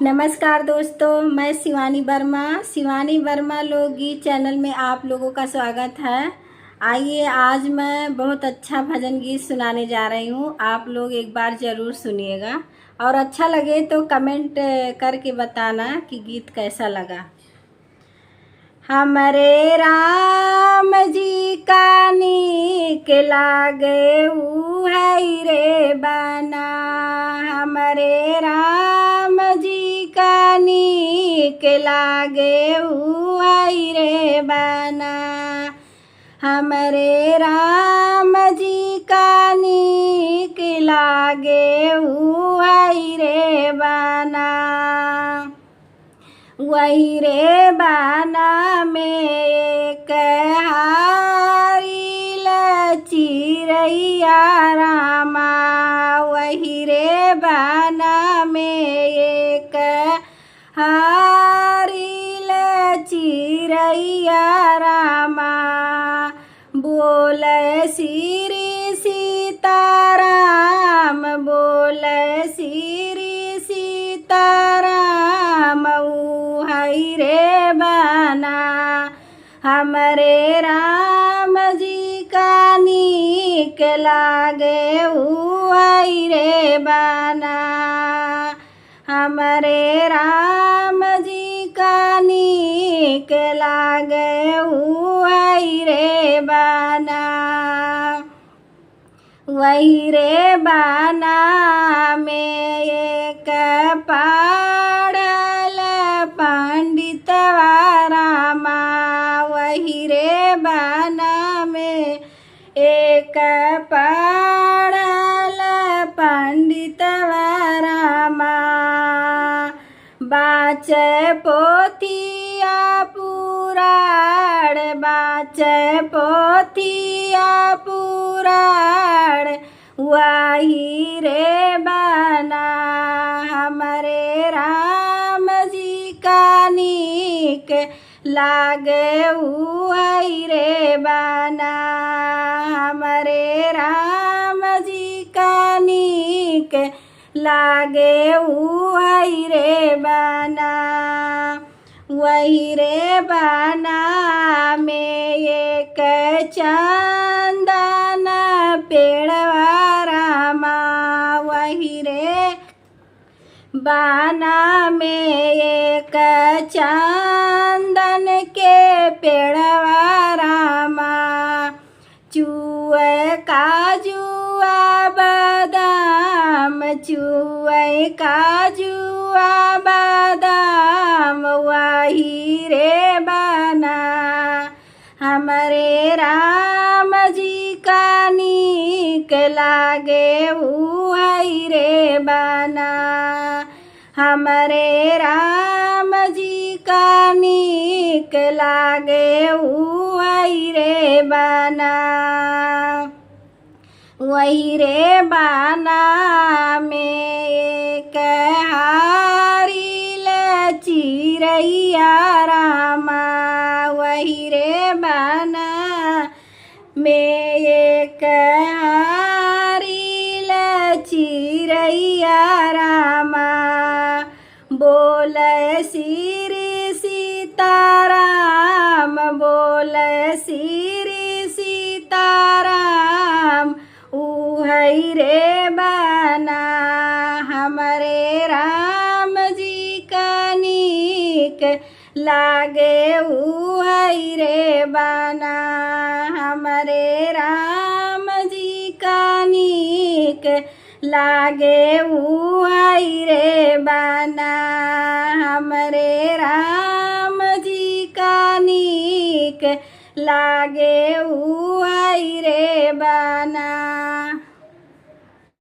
नमस्कार दोस्तों, मैं शिवानी वर्मा लोकगीत चैनल में आप लोगों का स्वागत है। आइए, आज मैं बहुत अच्छा भजन गीत सुनाने जा रही हूँ। आप लोग एक बार ज़रूर सुनिएगा और अच्छा लगे तो कमेंट करके बताना कि गीत कैसा लगा। हमरे राम जी का नीक लागे उहई रे बना। हमरे राम जी का नीक लागे उहई रे बना। हमरे राम जी का नीक लागे उहई रे बना। वही रे बाना में एक हारी चिरैया रामा। वही रे बाना में एक हारी चिरैया रामा। बोले श्री सीताराम, बोले श्री सीताराम उहई रे बना। हमरे राम जी का नीक लागे उहई रे बना। हमरे राम जी का नीक लागे उहई रे बना। वही रे बाना में एक पाड़ल पंडितवा रामा। वही रे बाना में एक पाड़ल पंडितवा रामा। बाचे पोथिया पुराण, बाचे पोथिया पुराण वही रे बना। हमरे राम जी का नीक लागे उहई रे बना। हमरे राम जी का नीक लागे उहई रे बना। वही रे बना में एक चंदन पेड़वा रामा। वही रे बना में एक चंदन के पेड़वा रामा। चूए काजुआ बादाम, चूए काजुआ बादाम वही रे बना। हमरे राम जी का नीक लागे उहई रे बना। हमरे राम जी का नीक लागे उहई रे बना। वही रे बाना में एक हारी चिरैया रामा। वही रे बाना में एक हारी चिरैया रामा। बोले श्री सीताराम, बोले श्री सीताराम उहई रे बना। हमरे राम जी का नीक लागे उहई रे बना। हमरे राम जी का नीक लागे उहई रे बना। हमरे राम जी का नीक लागे उहई रे बना।